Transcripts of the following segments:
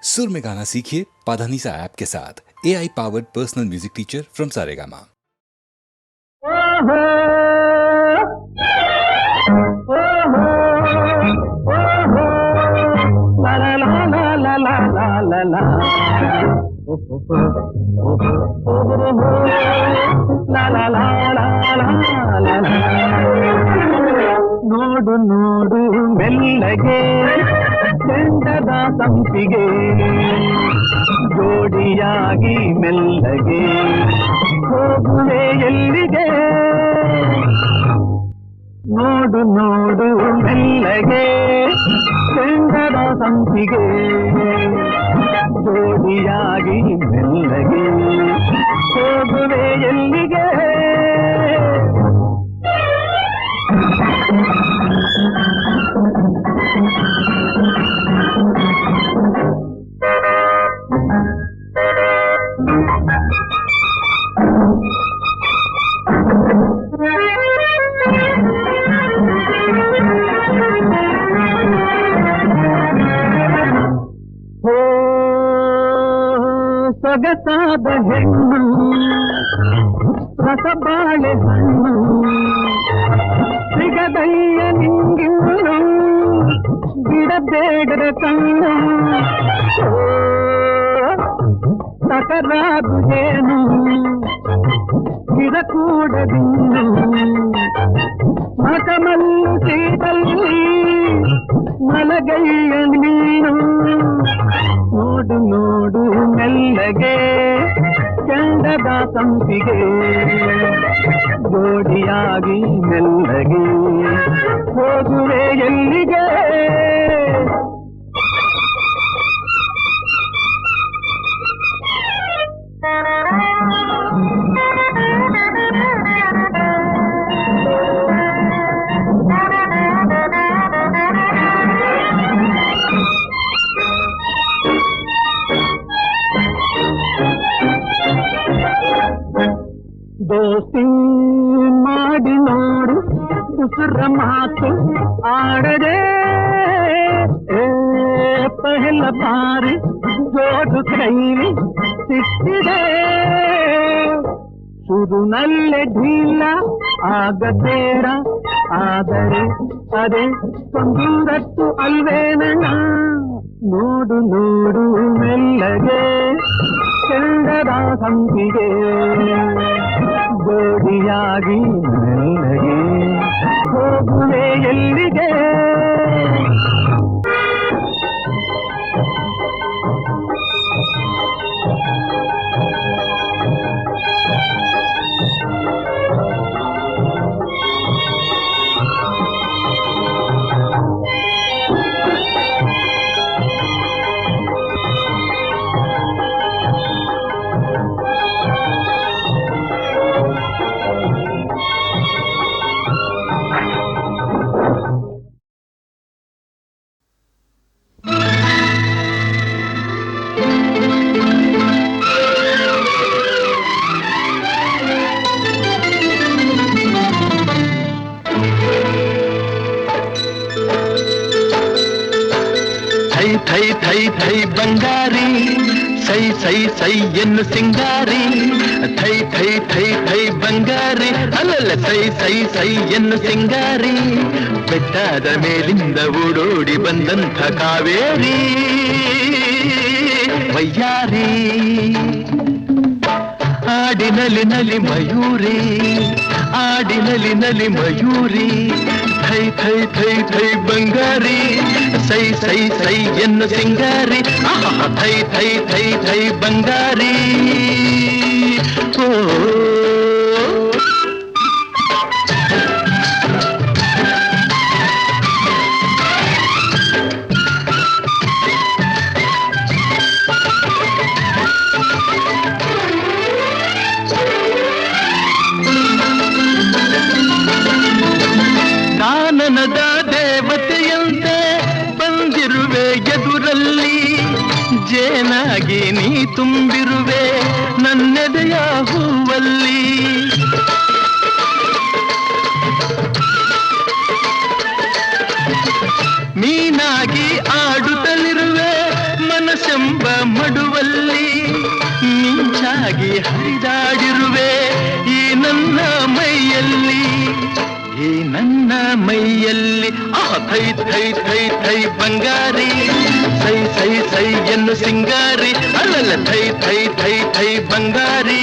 सुर में गाना सीखिए पाधानीसा ऐप के साथ। AI powered personal music teacher from Saregama. ನೋಡು ನೋಡು ಮೆಲ್ಲಗೆ ಚೆಂಡದ ಸಂಪಿಗೆ ಜೋಡಿಯಾಗಿ ಮೆಲ್ಲಗೆ ಹೋಗುವೆ ಎಲ್ಲಿಗೆ. ನೋಡು ನೋಡು ಮೆಲ್ಲಗೆ ಚೆಂಡದ ಸಂಪಿಗೆ ಜೋಡಿಯಾಗಿ ಮೆಲ್ಲಗೆ ಹೋಗುವೆ ಎಲ್ಲಿಗೆ. ಸೊಗಸಾದ ಹೆಣ್ಣು ರಸಬಾಳೆ ಹಣ್ಣು ಸಿಗದಯ್ಯ ನಿಂಗಿನ್ನು ಬಿಡಬೇಡದ ಕಣ್ಣು. ತಕರಾದು ಏನು ಗಿಡಕೂಡದಿನ್ನು ಮಕಮಲ್ಲು ಸೀದಲ್ಲಿ ಮಲಗಯ್ಯ ನೀನು. ನೋಡು ನೋಡು ಮೆಲ್ಲಗೆ ಚಂದದ ಸಂಪಿಗೆ ಜೋಡಿಯಾಗಿ ಮೆಲ್ಲಗೆ ಹೋಗುವೆ ಎಲ್ಲಿಗೆ. ದೋಸ್ತಿ ಮಾಡಿ ನೋಡು ಉಸುರ ಮಾತು ಆಡದೆ ಪಹಲ ಬಾರಿ ಜೋಡು ಕೈಲಿ ಸಿಕ್ಕಿದೆ. ಶುರುನಲ್ಲೇ ಢೀಲ ಆಗಬೇಡ ಆದರೆ ಅದೇ ಸಂದೂರತ್ತು ಅಲ್ವೇನಣ್ಣ. ನೋಡು ನೋಡು ಮೆಲ್ಲಗೆ ಚಂದದ ಸಂಪಿಗೆ ಜೋಡಿಯಾಗಿ ಮೆಲ್ಲಗೆ ಹೋಗುವೆ ಎಲ್ಲಿಗೆ. ಥೈ ಥೈ ಥೈ ಬಂಗಾರಿ ಸೈ ಸೈ ಸೈ ಎನ್ನು ಸಿಂಗಾರಿ. ಥೈ ಥೈ ಥೈ ಥೈ ಬಂಗಾರಿ ಅಲ್ಲಲ್ಲ ಸೈ ಸೈ ಸೈ ಎನ್ನು ಸಿಂಗಾರಿ. ಬೆಟ್ಟದ ಮೇಲಿಂದ ಓಡೋಡಿ ಬಂದಂಥ ಕಾವೇರಿ ವಯ್ಯಾರಿ. ಆಡಿನಲಿ ನಲಿ ಮಯೂರಿ ಆಡಿನಲಿ ನಲಿ ಮಯೂರಿ. ಥೈ ಥೈ ಥೈ ಥೈ ಬಂಗಾರಿ ಸೈ ಸೈ ಸೈ ಎನ್ನು ಸಿಂಗಾರಿ. ಥೈ ಥೈ ಥೈ ಥೈ ಬಂಗಾರಿ. ಓ ಕಾನನದ ದೇವತೆಯಂತೆ ಬಂದಿರುವೆ ಎದುರಲ್ಲಿ. ಜೇನಾಗಿ ನೀ ತುಂಬಿರುವೆ ನನ್ನೆದೆಯ ಹೂವಲ್ಲಿ. ಮೀನಾಗಿ ಆಡುತ್ತಲಿರುವೆ ಮನಸ್ಸ ಮನಸ್ಸೆಂಬ ಮಡುವಲ್ಲಿ ಮಿಂಚಾಗಿ ಹರಿದಾಡಿರುವೆ ಈ ನನ್ನ ಮೈಯಲ್ಲಿ ಈ ನನ್ನ ಮೈಯಲ್ಲಿ ಥೈ ಥೈ ಥೈ ಥೈ ಬಂಗಾರಿ ಸೈ ಸೈ ಸೈ ಎನ್ನು ಸಿಂಗಾರಿ ಅಲ್ಲಲ್ಲ ಥೈ ಥೈ ಥೈ ಥೈ ಬಂಗಾರಿ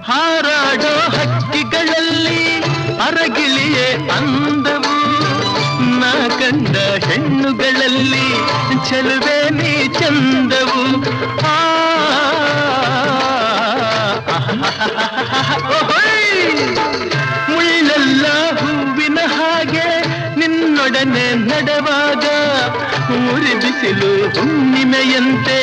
ಹಾರಾಡೋ ಹಕ್ಕಿಗಳಲ್ಲಿ ಅರಗಿಳಿಯೇ ಅಂದವು ನಾ ಕಂಡ ಹೆಣ್ಣುಗಳಲ್ಲಿ ಚೆಲುವೆ ನೀ ಚಂದವು ಮುಳ್ಳೆಲ್ಲ ಹೂವಿನ ಹಾಗೆ ನಿನ್ನೊಡನೆ ನಡೆವಾಗ ಉರಿ ಬಿಸಿಲು ಹುಣ್ಣಿಮೆಯಂತೆ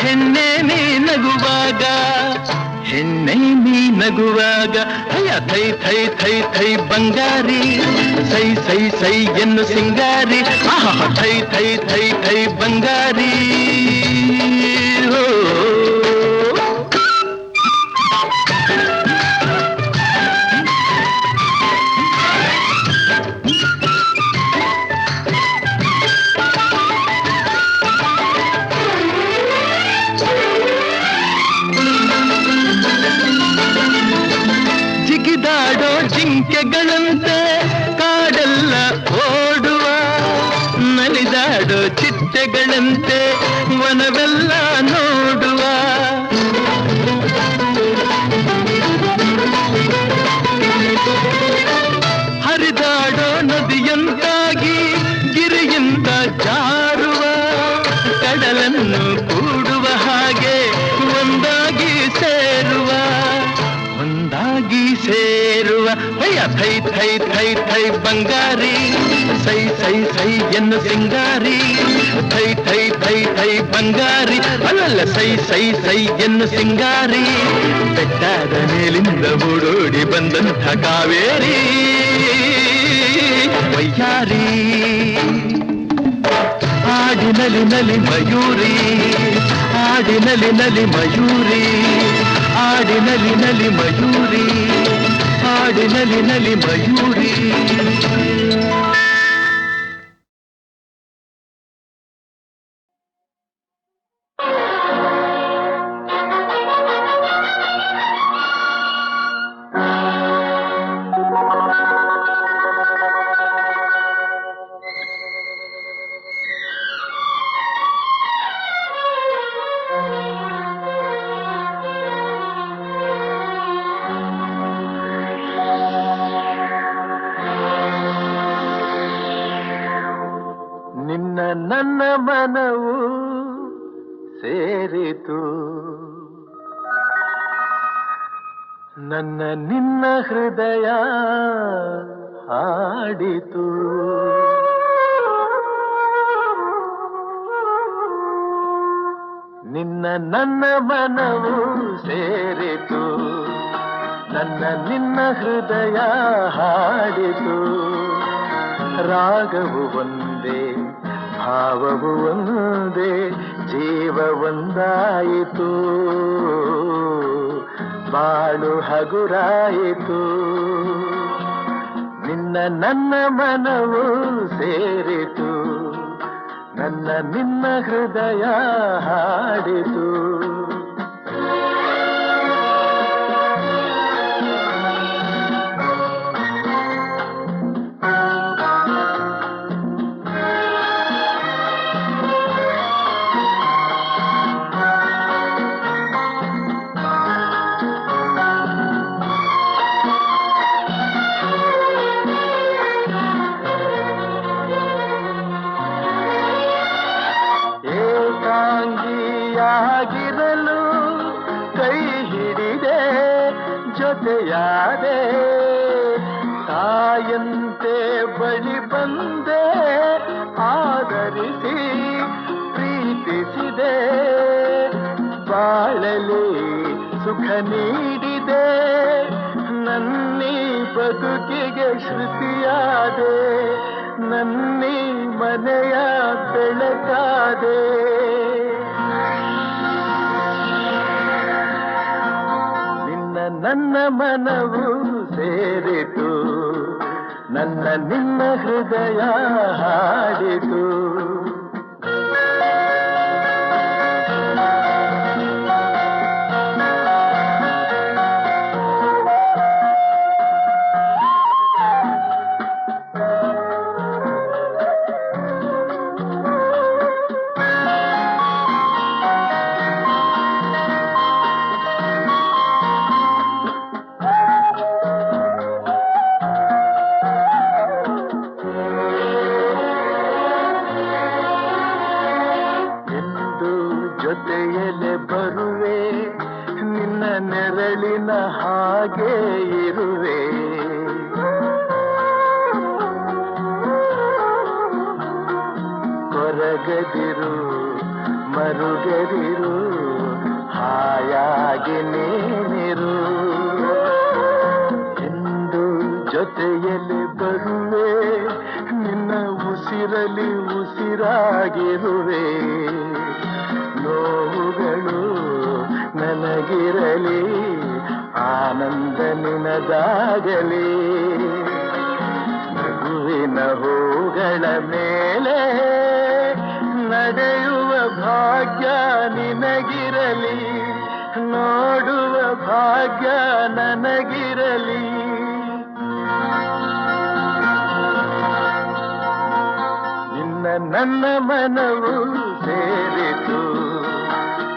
ಹೆಣ್ಣೆ ನೀ ನಗುವಾಗ ಹೆಣ್ಣೆ ನೀ ನಗುವಾಗ ಅಯ್ಯ ಥೈ ಥೈ ಥೈ ಥೈ ಬಂಗಾರಿ ಸೈ ಸೈ ಸೈ ಎನ್ನು ಸಿಂಗಾರಿ ಥೈ ಥೈ ಥೈ ಥೈ ಬಂಗಾರಿ ಜಿಗಿದಾಡೋ ಜಿಂಕೆಗಳಂತೆ ಕಾಡೆಲ್ಲ ಓಡುವ ನಲಿದಾಡೋ ಚಿಟ್ಟೆಗಳಂತೆ ವನವೆಲ್ಲ ನೋಡುವ ಹರಿದಾಡೋ ನದಿಯಂತಾಗಿ ಗಿರಿಯಿಂದ ಜಾರುವ ಕಡಲನ್ನು ಕೂಡುವ ಹಾಗೆ ಒಂದಾಗಿ ಸೇರುವ ಭಯ ಥೈ ಥೈ ಥೈ ಥೈ ಬಂಗಾರಿ ಸೈ ಸೈ ಸೈ ಎನ್ನು ಸಿಂಗಾರಿ ಥೈ ಥೈ ಥೈ ಥೈ ಬಂಗಾರಿ ಅಲ್ಲಲ್ಲ ಸೈ ಸೈ ಸೈ ಎನ್ನು ಸಿಂಗಾರಿ ಬೆಟ್ಟದ ಮೇಲಿಂದ ಓಡೋಡಿ ಬಂದಂಥ ಕಾವೇರಿ ವಯ್ಯಾರಿ ಆಡಿನಲಿ ನಲಿ ಮಯೂರಿ ಆಡಿನಲಿ ನಲಿ ಮಯೂರಿ ಆಡಿನಲಿ ನಲಿ ಮಯೂರಿ ಆಡಿನಲಿ ನಲಿ ಮಯೂರಿ ನನ್ನ ಮನವು ಸೇರಿತು ನನ್ನ ನಿನ್ನ ಹೃದಯ ಹಾಡಿತು ನಿನ್ನ ನನ್ನ ಮನವು ಸೇರಿತು ನನ್ನ ನಿನ್ನ ಹೃದಯ ಹಾಡಿತು ರಾಗವು ಒಂದೇ ಭಾವವು ಒಂದೇ ಜೀವ ಒಂದಾಯಿತು ಬಾಳು ಹಗುರಾಯಿತು ನಿನ್ನ ನನ್ನ ಮನವು ಸೇರಿತು ನನ್ನ ನಿನ್ನ ಹೃದಯ ಹಾಡಿತು ಏಕಾಂಗಿಯಾಗಿರಲು ಕೈ ಹಿಡಿದೆ ಜೊತೆಯಾದೆ ತಾಯಂತೆ ಬಳಿ ಬಂದೆ ಆದರಿಸಿ ಪ್ರೀತಿಸಿದೆ ಬಾಳಲಿ ಸುಖ ನೀಡಿದೆ ನನ್ನೀ ಬದುಕಿಗೆ ಶ್ರುತಿಯಾದೆ ನನ್ನೀ ಮನೆಯ ಬೆಳಕಾದೆ ನಿನ್ನ ನನ್ನ ಮನವು ಸೇರಿತು ನನ್ನ ನಿನ್ನ ಹೃದಯ ಹಾಡಿತು ಜೊತೆಯಲೆ ಬರುವೆ ನಿನ್ನ ನೆರಳಿನ ಹಾಗೆ ಇರುವೆ ಕೊರಗದಿರು ಮರುಗದಿರು ಹಾಯಾಗಿ ನೀನಿರು ಎಂದು ಜೊತೆಯಲೆ ಬರುವೆ ನಿನ್ನ ಉಸಿರಲಿ ಉಸಿರಾಗಿರುವೆ ನೋವುಗಳು ನನಗಿರಲಿ ಆನಂದ ನಿನದಾಗಲಿ ನಗುವಿನ ಹೂಗಳ ಮೇಲೆ ನಡೆಯುವ ಭಾಗ್ಯ ನಿನಗಿರಲಿ ನೋಡುವ ಭಾಗ್ಯ ನನಗಿರಲಿ ನಿನ್ನ ನನ್ನ ಮನವು ಸೇರಿತು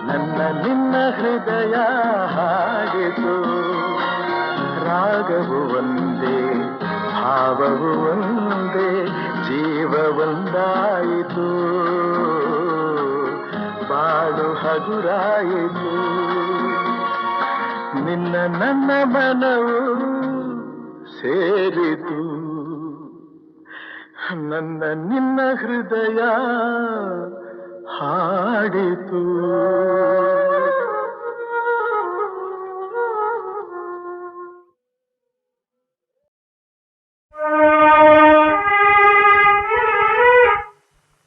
ನನ್ನ ನಿನ್ನ ಹೃದಯ ಹಾಡಿತು ರಾಗವು ಒಂದೇ ಭಾವವು ಒಂದೇ ಜೀವ ಒಂದಾಯಿತು ಬಾಳು ಹಗುರಾಯಿತು ನಿನ್ನ ನನ್ನ ಮನವು ಸೇರಿತು ನನ್ನ ನಿನ್ನ ಹೃದಯ ಹಾಡಿತು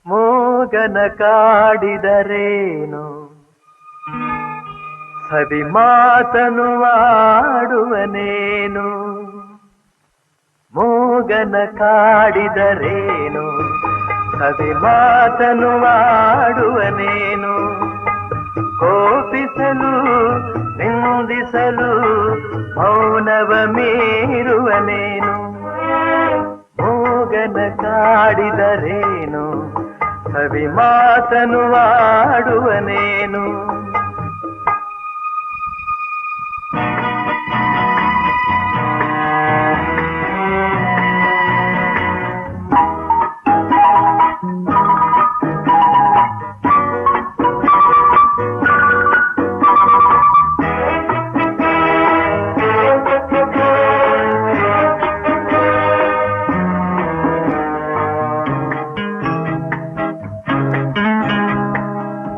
ಮೂಗನ ಕಾಡಿದರೇನು ಸವಿ ಮಾತನು ಆಡುವನೇನು ಮೂಗನ ಕಾಡಿದರೇನು ಸವಿ ಮಾತನು ಆಡುವನೇನು ಕೋಪಿಸಲು ನಿಂದಿಸಲು ಮೌನವ ಮೀರುವನೇನು ಮೂಗನ ಕಾಡಿದರೇನು ಸವಿ ಮಾತನು ಆಡುವನೇನು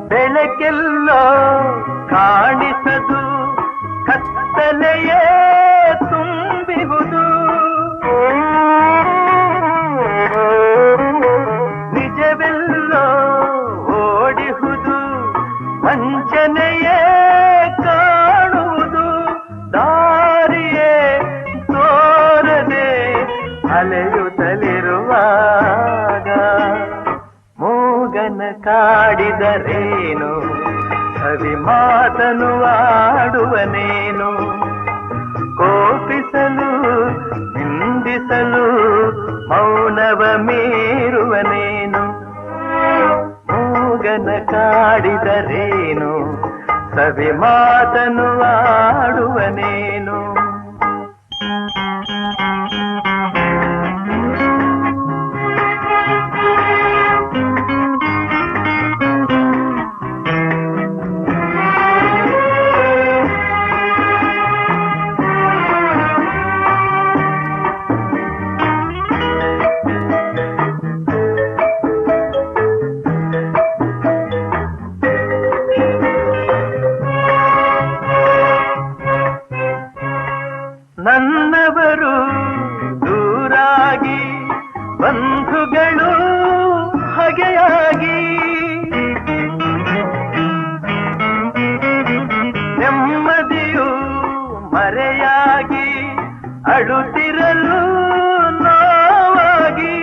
ಬೆಳಕೆಲ್ಲೋ ಕಾಣಿಸದು ಕತ್ತಲೆಯೇ ತುಂಬಿಹುದು ನಿಜವೆಲ್ಲೋ ಓಡಿಹುದು ವಂಚನೆಯೇ ಕಾಣುವುದು ದಾರಿಯೇ ತೋರದೆ ಅಲೆಯುತ್ತಲಿರುವಾಗ ಮೂಗನ ಕಾಡಿದರೇನು ಸವಿ ಮಾತನು ಆಡುವನೇನು ಕೋಪಿಸಲು ನಿಂದಿಸಲು ಮೌನವ ಮೀರುವನೇನು ಮೂಗನ ಕಾಡಿದರೇನು ಸವಿ ಮಾತನು ಆಡುವನೇನು ನೋವಾಗಿ ನೆಮ್ಮದಿಯು ಮರೆಯಾಗಿ ಅಳುತ್ತಿರಲು ನೋವಾಗಿ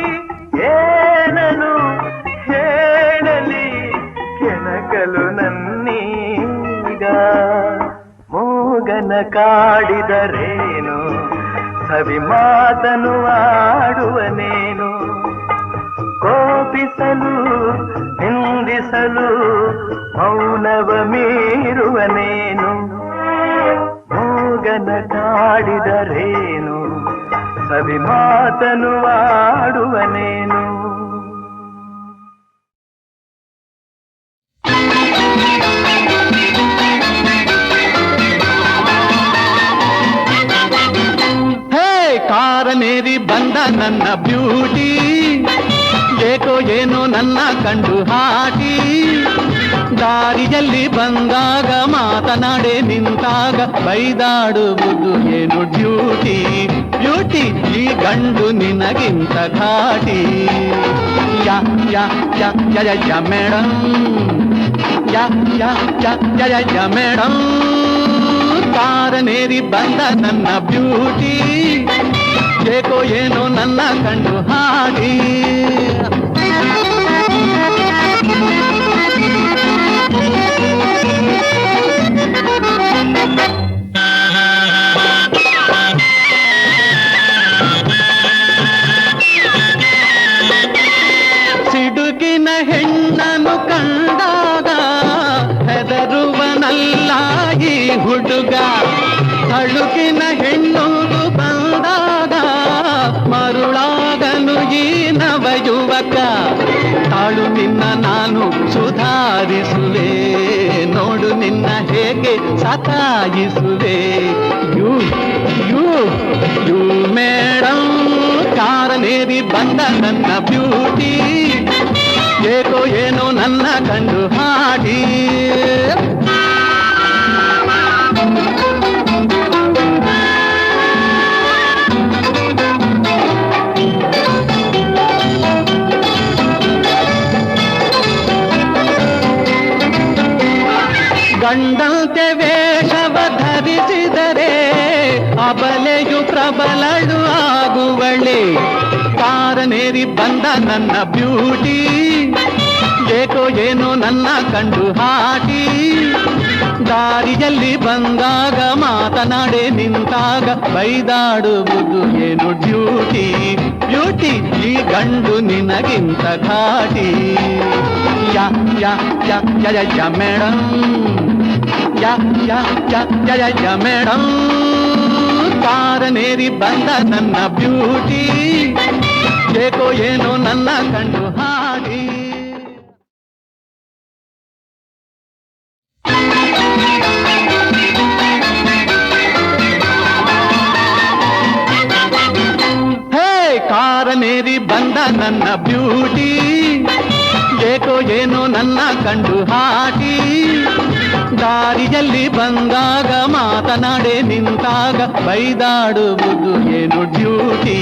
ಏನನು ಹೇಳಲಿ ಕೆಣಕಲು ನನ್ನೀಗ ಮೂಗನ ಕಾಡಿದರೇನು ಸವಿ ಮಾತನು ಆಡುವನೇನು ಕೋಪಿಸಲು ನಿಂದಿಸಲು ಮೌನವ ಮೀರುವನೇನು ಮೂಗನ ಕಾಡಿದರೇನು ಸವಿ ಮಾತನು ಆಡುವನೇನು ಕಾರನೇರಿ ಬಂದ ನನ್ನ ಬ್ಯೂಟಿ ಏಕೋ ಏನೋ ನನ್ನ ಕಂಡು ಹಾಕಿ ದಾರಿಯಲ್ಲಿ ಬಂದಾಗ ಮಾತನಾಡೆ ನಿಂತಾಗ ಬೈದಾಡುವುದು ಏನು ಡ್ಯೂಟಿ ಬ್ಯೂಟಿ ಈ ಗಂಡು ನಿನಗಿಂತ ಘಾಟಿ ಯಾ ಯಾ ಯಾ ಯಾ ಯಾ ಮೇಡಮ್ ಯಾ ಯಾ ಯಾ ಯಾ ಯಾ ಮೇಡಮ್ ಕಾರನೇರಿ ಬಂದ ನನ್ನ ಬ್ಯೂಟಿ ಏಕೋ ಏನೋ ನನ್ನ ಕಂಡು ಹಾಡಿ ಸಿಡುಕಿನ ಹೆಣ್ಣನು ಕಂಡಾಗ ಹೆದರುವನಲ್ಲ ಈ ಹುಡುಗ ತಳುಕಿನ ಹೆಣ್ಣೊಂದು ಬಂದಾಗ ಮರುಳಾಗನು ಈ ನವ ಯುವಕ ತಾಳು ನಿನ್ನ ನಾನು ಸುಧಾರಿಸುವೆ ನೋಡು ನಿನ್ನ ಹೇಗೆ ಸತಾಯಿಸುವೆ ಯು ಯು ಯು ಮೇಡಮ್ ಕಾರನೇರಿ ಬಂದ ನನ್ನ ಬ್ಯೂಟಿ ಏಕೋ ಏನೋ ನನ್ನ ಕಂಡು ಹಾಡಿ ಗಂಡಂತೆ ವೇಷವ ಧರಿಸಿದರೆ ಅಬಲೆಯು ಪ್ರಬಲಳು ಆಗುವಳೆ ಕಾರನೇರಿ ಬಂದ ನನ್ನ ಬ್ಯೂಟಿ ಏಕೋ ಏನೋ ನನ್ನ ಕಂಡು ಹಾಕಿ ದಾರಿಯಲ್ಲಿ ಬಂದಾಗ ಮಾತನಾಡೆ ನಿಂತಾಗ ಬೈದಾಡುವುದು ಏನು ಡ್ಯೂಟಿ ಬ್ಯೂಟಿ ಈ ಗಂಡು ನಿನಗಿಂತ ಘಾಟಿ ಯಾ ಯಾ ಯಾ ಯಾ ಯಾ ಮೇಡಮ್ ಯಾ ಯಾ ಯಾ ಯಾ ಯಾ ಮೇಡಮ್ ಕಾರನೇರಿ ಬಂದ ನನ್ನ ಬ್ಯೂಟಿ ಏಕೋ ಏನೋ ನನ್ನ ಕಂಡು ಹಾಡಿ ಕಾರನೇರಿ ಬಂದ ನನ್ನ ಬ್ಯೂಟಿ ಏಕೋ ಏನೋ ನನ್ನ ಕಂಡು ಹಾಕಿ ದಾರಿಯಲ್ಲಿ ಬಂದಾಗ ಮಾತನಾಡೆ ನಿಂತಾಗ ಬೈದಾಡುವುದು ಏನು ಡ್ಯೂಟಿ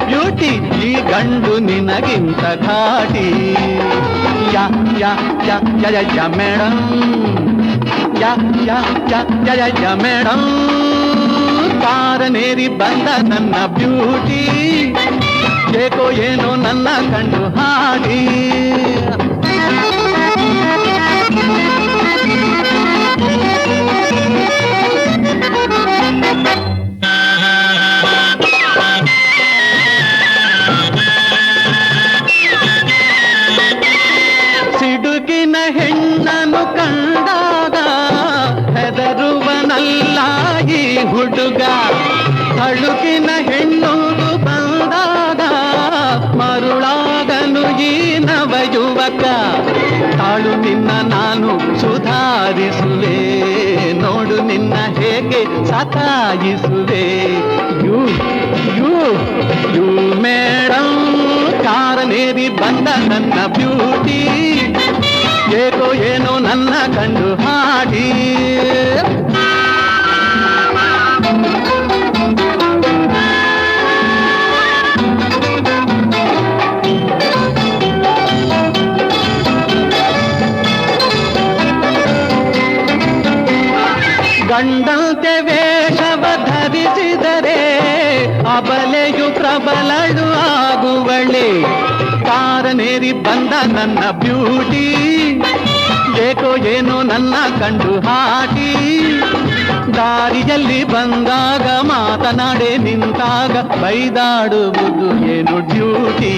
ಬ್ಯೂಟಿ ಈ ಗಂಡು ನಿನಗಿಂತ ಘಾಟಿ ಯಾ ಯಾ ಯಾ ಯಾ ಯಾ ಮೇಡಮ್ ಯಾ ಯಾ ಯಾ ಯಾ ಯಾ ಮೇಡಮ್ ಕಾರನೇರಿ ಬಂದ ನನ್ನ ಬ್ಯೂಟಿ ಏಕೋ ಏನೋ ನನ್ನ ಕಂಡು ಹಾಡಿ ಸಿಡುಕಿನ ಹೆಣ್ಣನು ಕಂಡಾಗ ಹೆದರುವನಲ್ಲ ಈ ಹುಡುಗ ತಳುಕಿನ ಹೆಣ್ಣೊಂದು ಬಂದಾಗ ಮರುಳಾಗನು ಈ ನವ ಯುವಕ ತಾಳು ನಿನ್ನ ನಾನು ಸುಧಾರಿಸುವೆ ನೋಡು ನಿನ್ನ ಹೇಗೆ ಸತಾಯಿಸುವೆ ಯು ಯು ಯು ಮೇಡಮ್ ಕಾರನೇರಿ ಬಂದ ನನ್ನ ಬ್ಯೂಟಿ ಏಕೋ ಏನೋ ನನ್ನ ಕಂಡು ಹಾಡಿ ಕಂಡಂತೆ ವೇಷವ ಧರಿಸಿದರೆ ಅಬಲೆಯು ಪ್ರಬಲಳು ಆಗುವಳೆ. ಕಾರನೇರಿ ಬಂದ ನನ್ನ ಬ್ಯೂಟಿ, ಏಕೋ ಏನೋ ನನ್ನ ಕಂಡು ಹಾಟಿ. ದಾರಿಯಲ್ಲಿ ಬಂದಾಗ ಮಾತನಾಡೆ ನಿಂತಾಗ ಬೈದಾಡುವುದು ಏನು ಡ್ಯೂಟಿ.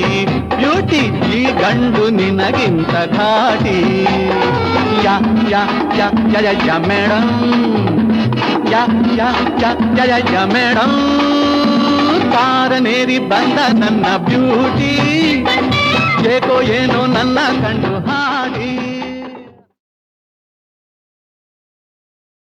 ಬ್ಯೂಟಿ ಈ ಗಂಡು ನಿನಗಿಂತ ಘಾಟಿ. ಯಾ ಯಾ ಯಾ ಯಾ ಯಾ ಯಾ ಮೇಡಮ್, ಯಾ ಯಾ ಯಾ ಯಾ ಯಾ ಯಾ ಮೇಡಮ್. ಕಾರನೇರಿ ಬಂದ ನನ್ನ ಬ್ಯೂಟಿ, ಏಕೋ ಏನೋ ನನ್ನ ಕಂಡು ಹಾಡಿ.